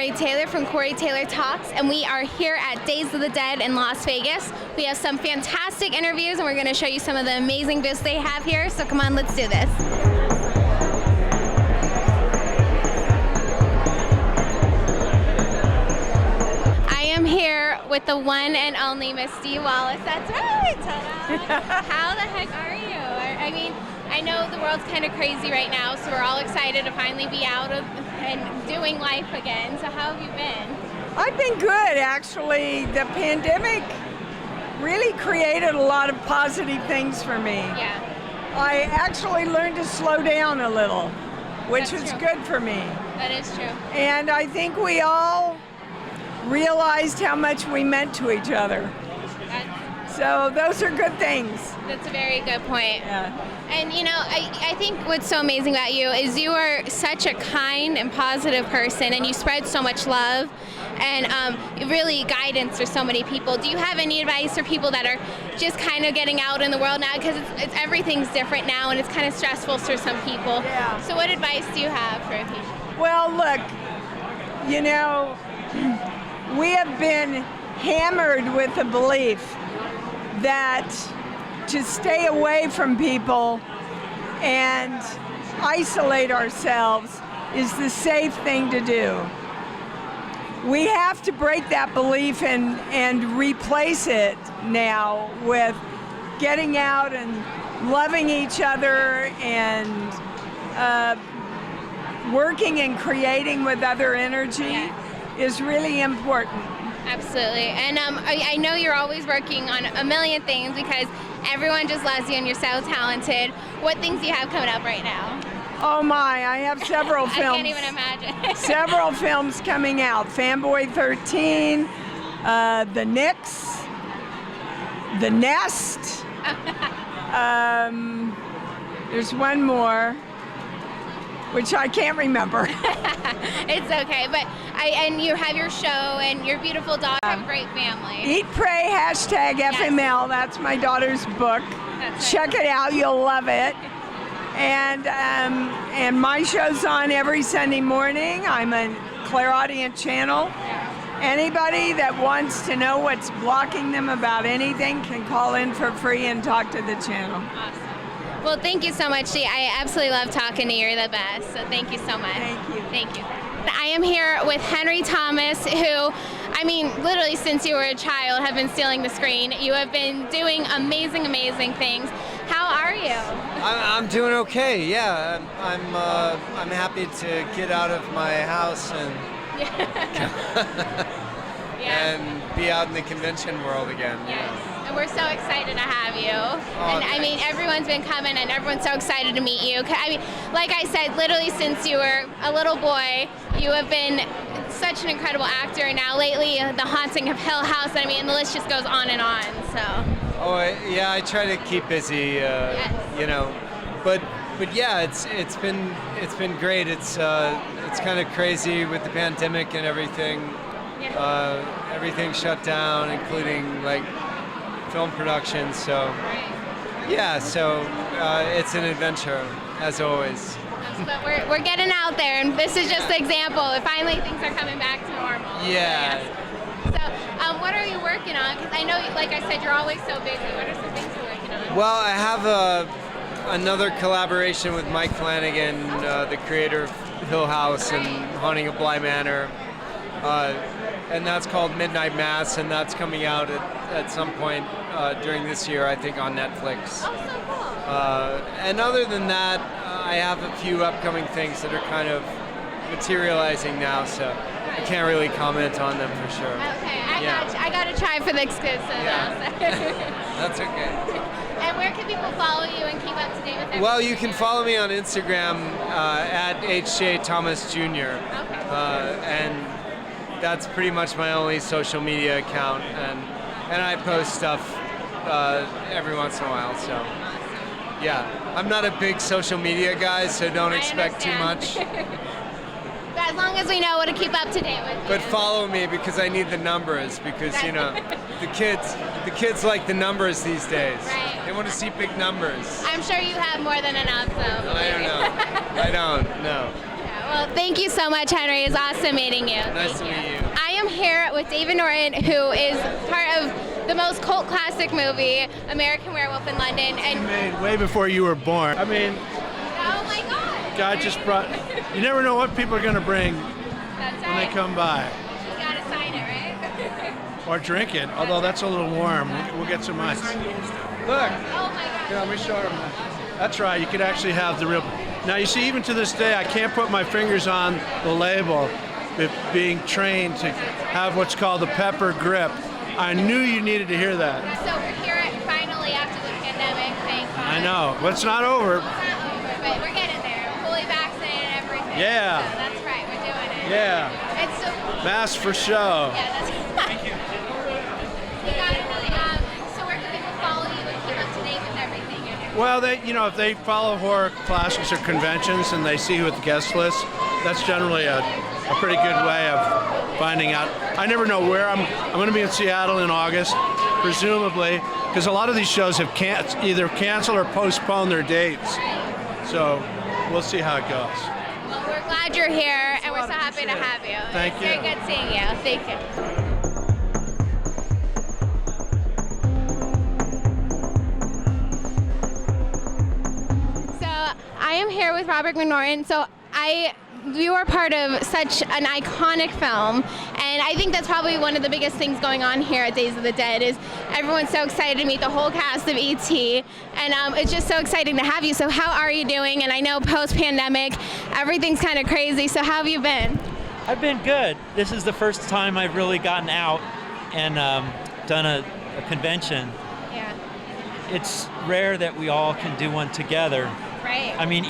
Corey Taylor from Corey Taylor Talks, and we are here at Days of the Dead in Las Vegas. We have some fantastic interviews, and we're going to show you some of the amazing booths they have here, so come on, let's do this. I am here with the one and only Miss Dee Wallace. That's right, ta-da! How the heck are you? I mean, I know the world's kind of crazy right now, so we're all excited to finally be out of and doing life again. So how have you been? I've been good, actually. The pandemic really created a lot of positive things for me. Yeah. I actually learned to slow down a little, which was good for me. That is true. And I think we all realized how much we meant to each other. So those are good things. That's a very good point. Yeah. And you know, I think what's so amazing about you is you are such a kind and positive person, and you spread so much love and really guidance for so many people. Do you have any advice for people that are just kind of getting out in the world now? Because it's everything's different now, and it's kind of stressful for some people. Yeah. So what advice do you have for people? Well, look, you know, we have been hammered with the belief that to stay away from people and isolate ourselves is the safe thing to do. We have to break that belief and replace it now with getting out and loving each other and working and creating with other energy is really important. Absolutely. And I know you're always working on a million things because everyone just loves you and you're so talented. What things do you have coming up right now? Oh my, I have several films. I can't even imagine. Several films coming out. Fanboy 13, The Knicks, The Nest. There's one more, which I can't remember. It's okay, but and you have your show and your beautiful daughter, have a great family. Eat, Pray, hashtag FML. That's my daughter's book. That's Check it out, you'll love it. And my show's on every Sunday morning. I'm a clairaudient channel. Anybody that wants to know what's blocking them about anything can call in for free and talk to the channel. Awesome. Well, thank you so much, Dee. I absolutely love talking to you. You're the best. So thank you so much. Thank you. Thank you. I am here with Henry Thomas, who, I mean, literally since you were a child, have been stealing the screen. You have been doing amazing, amazing things. How are you? I'm doing okay. Yeah, I'm happy to get out of my house and and be out in the convention world again. Yes. And we're so excited to have you. Oh, and I mean, everyone's been coming and everyone's so excited to meet you. I mean, like I said, literally since you were a little boy, you have been such an incredible actor. Now lately, The Haunting of Hill House, I mean, the list just goes on and on, so. Oh, yeah, I try to keep busy, you know, but yeah, it's been great. It's kind of crazy with the pandemic and everything. Everything shut down, including like film production. So yeah, so it's an adventure as always. But we're getting out there, and this is just an example. Finally, things are coming back to normal. Yeah. So, what are you working on? Because I know, like I said, you're always so busy. What are some things you're working on? Well, I have another collaboration with Mike Flanagan, the creator of Hill House and Haunting of Bly Manor. And that's called Midnight Mass, and that's coming out at some point during this year, I think, on Netflix. Oh, so cool. And other than that, I have a few upcoming things that are kind of materializing now, so I can't really comment on them for sure. Okay, I got to try for the exclusive. Yeah. That's okay. And where can people follow you and keep up to date with everything? Well, you can follow me on Instagram at HJ Thomas Jr. Okay. And that's pretty much my only social media account, and I post stuff every once in a while. So, yeah, I'm not a big social media guy, so don't expect too much. But as long as we know what to keep up to date with. But follow me because I need the numbers, because you know, the kids like the numbers these days. Right. They want to see big numbers. I'm sure you have more than enough, though. I don't know. I don't know. Yeah, Well, thank you so much, Henry. It's awesome meeting you. Nice to meet you. I am here with David Norton, who is part of the most cult classic movie, American Werewolf in London. And Made way before you were born. I mean, oh my God. God just brought. You never know what people are going to bring That's when they right. come by. You gotta sign it, right? Or drink it, although that's a little warm. We'll get some ice. Look, Oh my God. yeah, let me show them. That's right, you could actually have the real. Now you see, even to this day, I can't put my fingers on the label, but being trained to have what's called the pepper grip. I knew you needed to hear that. So we're here finally after the pandemic, thank God. I know, but it's not over. It's not over, but we're getting there. Fully vaccinated and everything. Yeah. So that's right, we're doing it. Yeah, It's so mask for show. yeah, that's thank you. You got it really so where can people follow you and keep up to date with everything you're doing? Well, if they follow horror classics or conventions and they see who at the guest list, that's generally a pretty good way of finding out. I never know where I'm going to be in Seattle in August, presumably, because a lot of these shows have either canceled or postponed their dates. So we'll see how it goes. Well, we're glad you're here, and we're so happy to have you. Thank It's you. very good seeing you. Thank you. So I am here with Robert McNorton. So you are part of such an iconic film, and I think that's probably one of the biggest things going on here at Days of the Dead is everyone's so excited to meet the whole cast of E.T., and it's just so exciting to have you. So how are you doing? And I know post-pandemic, everything's kind of crazy, so how have you been? I've been good. This is the first time I've really gotten out and done a convention. Yeah, It's rare that we all can do one together. right. I mean,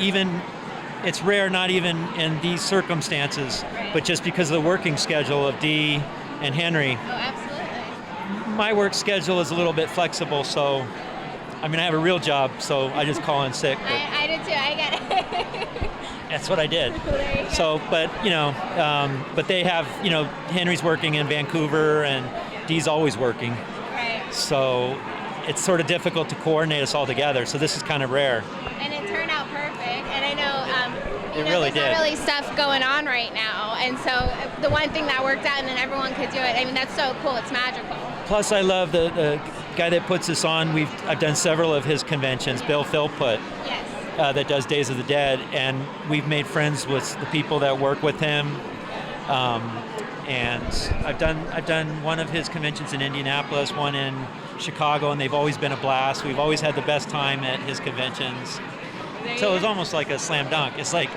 it's rare not even in these circumstances, but just because of the working schedule of Dee and Henry. Oh, absolutely. My work schedule is a little bit flexible, so I mean, I have a real job, so I just call in sick. But I did too. I get it. that's what I did. There you go. So, but but they have, Henry's working in Vancouver and Dee's always working. Right. So it's sort of difficult to coordinate us all together. So this is kind of rare. And it turned out perfect. And I know, It really there's not did. really stuff going on right now. And so the one thing that worked out and then everyone could do it, I mean, that's so cool. It's magical. Plus, I love the guy that puts this on. I've done several of his conventions, Bill Philpott, Yes. that does Days of the Dead, and we've made friends with the people that work with him. And I've done one of his conventions in Indianapolis, one in Chicago, and they've always been a blast. We've always had the best time at his conventions. So it was almost like a slam dunk. It's like,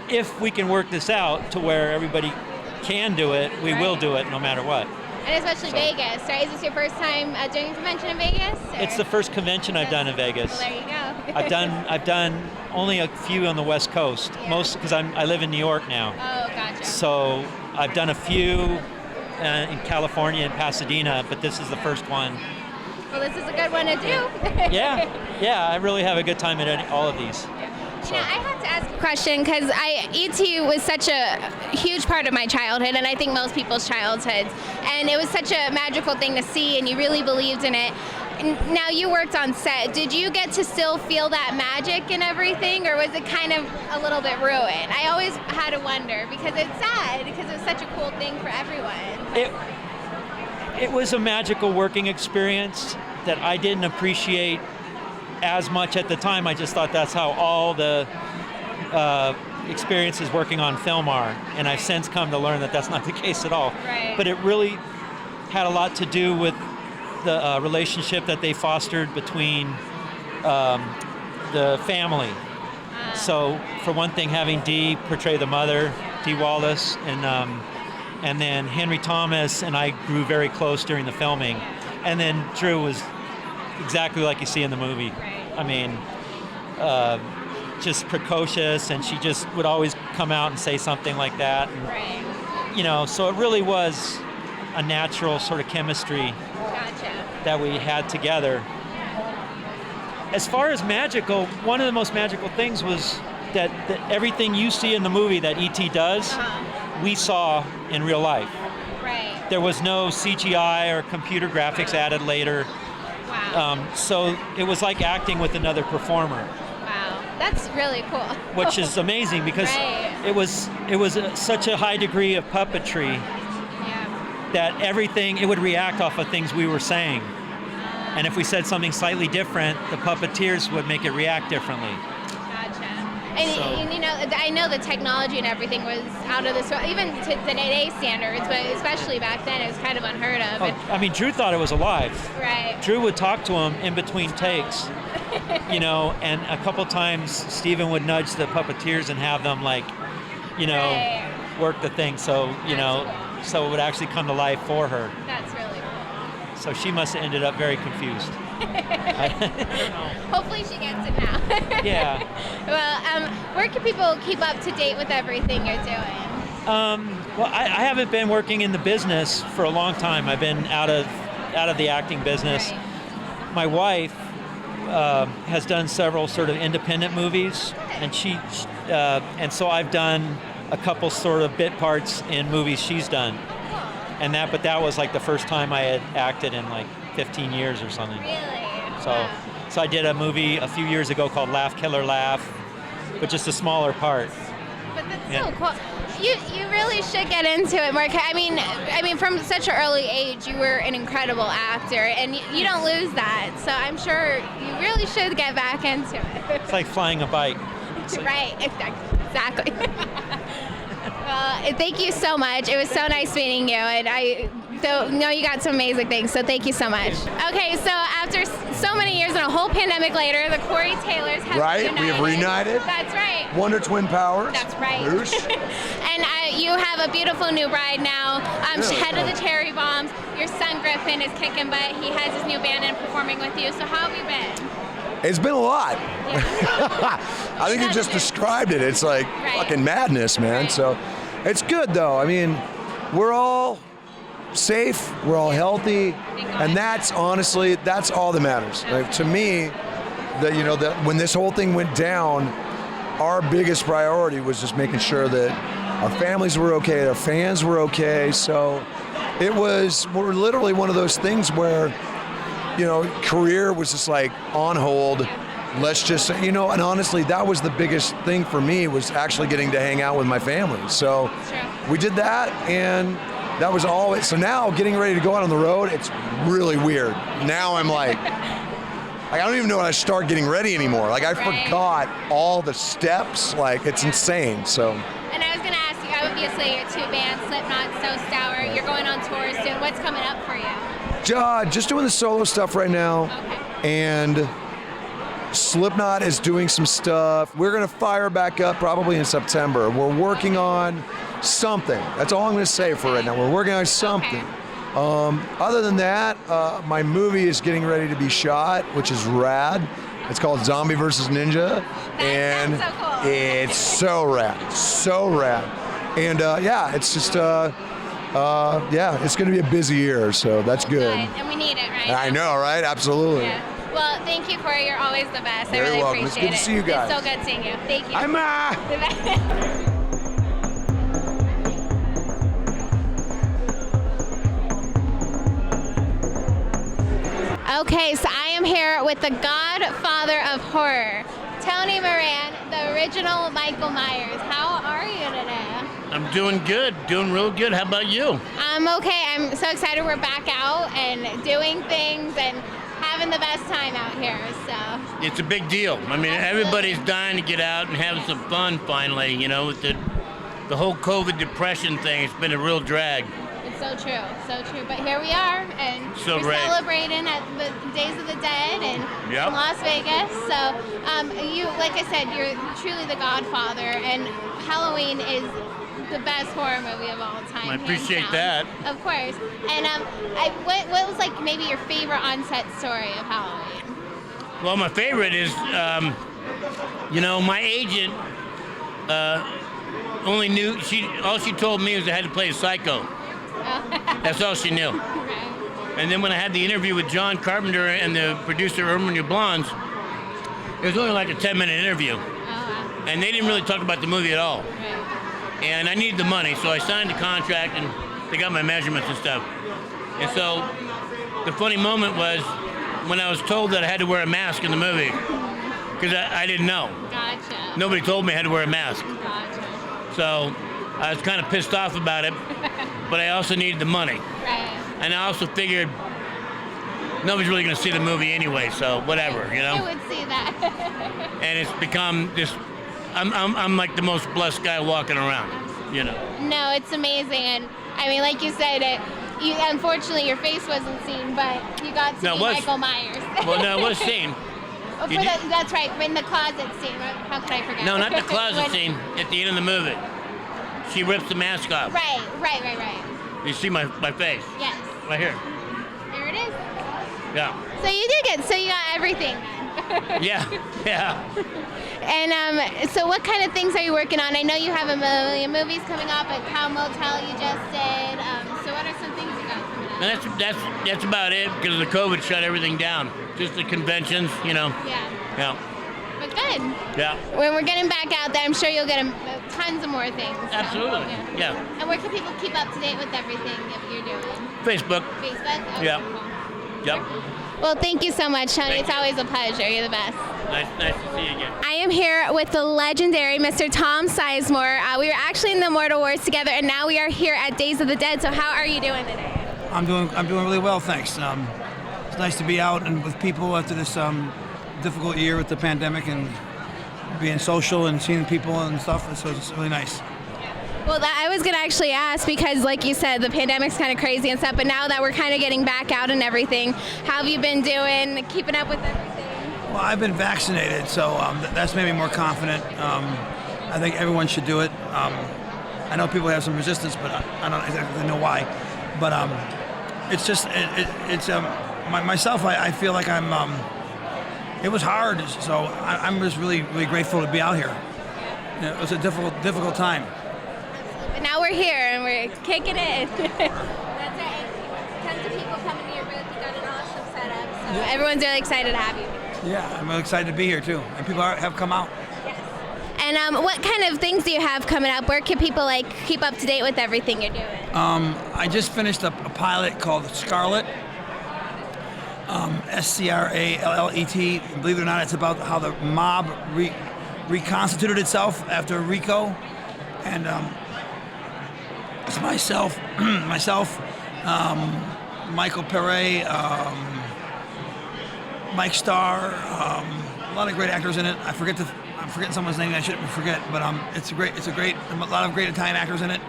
if we can work this out to where everybody can do it, we will do it no matter what. And especially Vegas, right? Is this your first time doing a convention in Vegas? Or? It's the first convention I've done in Vegas. Well, there you go. I've done only a few on the West Coast, Yeah. most because I live in New York now. Oh, gotcha. So I've done a few in California and Pasadena, but this is the first one. Well, this is a good one to do. Yeah, I really have a good time at all of these. You know, I have to ask a question because E.T. was such a huge part of my childhood, and I think most people's childhoods. And it was such a magical thing to see, and you really believed in it. Now you worked on set. Did you get to still feel that magic and everything, or was it kind of a little bit ruined? I always had to wonder because it's sad because it was such a cool thing for everyone. It was a magical working experience that I didn't appreciate as much at the time. I just thought that's how all the experiences working on film are, and I've since come to learn that that's not the case at all. Right. But it really had a lot to do with the relationship that they fostered between the family. So for one thing, having Dee portray the mother, Dee Wallace, and then Henry Thomas and I grew very close during the filming, and then Drew was exactly like you see in the movie. Right. I mean, just precocious, and she just would always come out and say something like that. And, Right. so it really was a natural sort of chemistry Gotcha. that we had together. As far as magical, one of the most magical things was that everything you see in the movie that E.T. does, we saw in real life. Right. There was no CGI or computer graphics added later. Wow. So it was like acting with another performer. Wow. That's really cool. which is amazing because Right. it was such a high degree of puppetry Yeah. that everything, it would react off of things we were saying. And if we said something slightly different, the puppeteers would make it react differently. Gotcha. And, So- and, you know, I know the technology and everything was out of this world, even to today's standards, but especially back then, it was kind of unheard of. And, I mean, Drew thought it was alive. right. Drew would talk to him in between takes, you know, and a couple times Steven would nudge the puppeteers and have them, like, you know, Right. work the thing so, you know, so it would actually come to life for her. That's really cool. So she must have ended up very confused. Hopefully she gets it now. Yeah. Well, where can people keep up to date with everything you're doing? Well, I haven't been working in the business for a long time. I've been out of the acting business. Right. My wife has done several sort of independent movies, and and so I've done a couple sort of bit parts in movies she's done, but that was like the first time I had acted in like 15 years or something. Really? So, Wow. so I did a movie a few years ago called Laugh Killer Laugh, but just a smaller part. But that's Yeah. so cool. You really should get into it more. I mean, from such an early age, you were an incredible actor, and you don't lose that. So I'm sure you really should get back into it. It's like flying a bike. Right, exactly. Well, thank you so much. It was so nice meeting you, and I know you got some amazing things, so thank you so much. Okay, so after so many years and a whole pandemic later, the Corey Taylors have Right, reunited. we have reunited. That's right. Wonder Twin Powers. That's right. Boosh. And you have a beautiful new bride now. Yeah. Head of the Cherry Bombs. Your son Griffin is kicking butt. He has his new band and performing with you. So how have you been? It's been a lot. Yeah. I think you just described it. It's like Right. fucking madness, man. Right. So it's good though. I mean, we're all safe, we're all healthy, and that's honestly, that's all that matters. Like, to me, that when this whole thing went down, our biggest priority was just making sure that our families were okay, our fans were okay. So we're literally one of those things where, career was just like on hold. Let's just, and honestly, that was the biggest thing for me, was actually getting to hang out with my family. So we did that, and that was all it. So now getting ready to go out on the road, it's really weird. Now I'm like I don't even know when I start getting ready anymore. Like, I forgot all the steps. Like, it's insane. So. And I was going to ask you, obviously, your two bands, Slipknot, So Stour, you're going on tour soon. What's coming up for you? Just doing the solo stuff right now. Okay. And Slipknot is doing some stuff. We're going to fire back up probably in September. We're working on something. That's all I'm going to say for right now. We're working on something. Okay. Other than that, my movie is getting ready to be shot, which is rad. It's called Zombie vs. Ninja. And sounds so cool. it's so rad. So rad. And it's just, it's going to be a busy year, so that's good. And we need it, right? I know, right? Absolutely. Yeah. Well, thank you, Corey. You're always the best. Very I really welcome. It's appreciate good it. to see you guys. It's so good seeing you. Thank you. I'm Okay, so I am here with the godfather of horror, Tony Moran, the original Michael Myers. How are you today? I'm doing good, doing real good. How about you? I'm okay. I'm so excited we're back out and doing things and having the best time out here. So It's a big deal. I mean, everybody's dying to get out and have some fun finally, with the whole COVID depression thing. It's been a real drag. it's so true, so true. But here we are, and So we're right. celebrating at the Days of the Dead in Yep. Las Vegas. So you, like I said, you're truly the godfather, and Halloween is the best horror movie of all time. I hands appreciate down. that. Of course. And what was like maybe your favorite on-set story of Halloween? Well, my favorite is, my agent only knew, all she told me was I had to play a psycho. That's all she knew. Right. And then when I had the interview with John Carpenter and the producer Urban New Blondes, it was only like a 10-minute interview. Oh, wow. And they didn't really talk about the movie at all. Right. And I needed the money, so I signed the contract, and they got my measurements and stuff. And so the funny moment was when I was told that I had to wear a mask in the movie. because I didn't know. Gotcha. Nobody told me I had to wear a mask. Gotcha. So I was kind of pissed off about it, but I also needed the money. Right. And I also figured nobody's really going to see the movie anyway, so whatever, you I know? would see that. And it's become just, I'm like the most blessed guy walking around, you know? No, it's amazing. And I mean, like you said, unfortunately your face wasn't seen, but you got to No, see it was. Michael Myers. Well, no, it was seen. Oh, You did- that's right, in the closet scene. How could I forget? No, not the closet When- scene, at the end of the movie. She rips the mask off. Right. You see my face, Yes. right here. There it is. Yeah. So you got everything. Yeah. And so what kind of things are you working on? I know you have a million movies coming up at Cow Motel you just did. So what are some things you got coming up? And that's about it, because the COVID shut everything down. Just the conventions, you know. Yeah. Yeah. But good. Yeah. When we're getting back out there, I'm sure you'll get tons of more things. So, Absolutely. Yeah. And where can people keep up to date with everything that you're doing? Facebook. Facebook? Oh, Yeah. cool. Yep. Well, thank you so much, Tony. Thank It's you. always a pleasure. You're the best. Nice to see you again. I am here with the legendary Mr. Tom Sizemore. We were actually in the Immortal Wars together, and now we are here at Days of the Dead. So how are you doing today? I'm doing really well, thanks. It's nice to be out and with people after this difficult year with the pandemic and being social and seeing people and stuff. So it's really nice. Well, I was going to actually ask because, like you said, the pandemic's kind of crazy and stuff, but now that we're kind of getting back out and everything, how have you been doing, keeping up with everything? Well, I've been vaccinated, so that's made me more confident. I think everyone should do it. I know people have some resistance, but I don't exactly know why. But it's just, myself, I feel like it was hard, so I'm just really, really grateful to be out here. You know, it was a difficult time. But now we're here and we're kicking it. That's right. Tons of people coming to your booth. You got an awesome setup. So everyone's really excited to have you. Yeah, I'm really excited to be here too, and people have come out. And what kind of things do you have coming up? Where can people keep up to date with everything you're doing? I just finished a pilot called Scarlet, SCRALLET. Believe it or not, it's about how the mob reconstituted itself after RICO, and it's myself, Michael Pere, Mike Starr, a lot of great actors in it. I'm forgetting someone's name I shouldn't forget, but it's a lot of great Italian actors in it.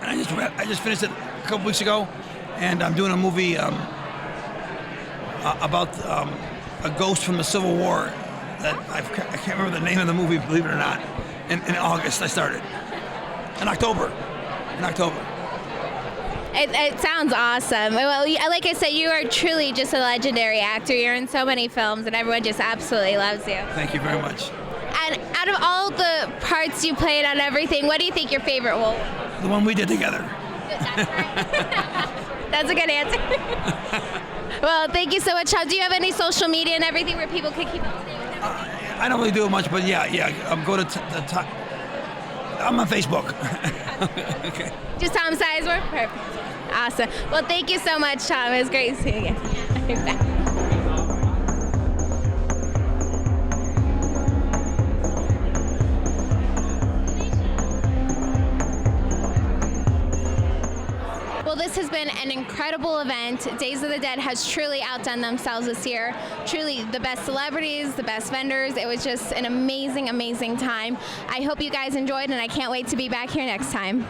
And I just finished it a couple weeks ago, and I'm doing a movie about a ghost from the Civil War that I can't remember the name of the movie, believe it or not. In August I started. In October. It sounds awesome. Well, like I said, you are truly just a legendary actor. You're in so many films, and everyone just absolutely loves you. Thank you very much. And out of all the parts you played on everything, what do you think your favorite role was? The one we did together. That's right. That's a good answer. Well, thank you so much. Do you have any social media and everything where people can keep up to date with everything? I don't really do it much, but yeah. Go to the top. I'm on Facebook. Okay. Just Tom Sizemore? Perfect. Awesome. Well, thank you so much, Tom. It was great seeing you. Bye. Well, this has been an incredible event. Days of the Dead has truly outdone themselves this year. Truly the best celebrities, the best vendors. It was just an amazing, amazing time. I hope you guys enjoyed, and I can't wait to be back here next time.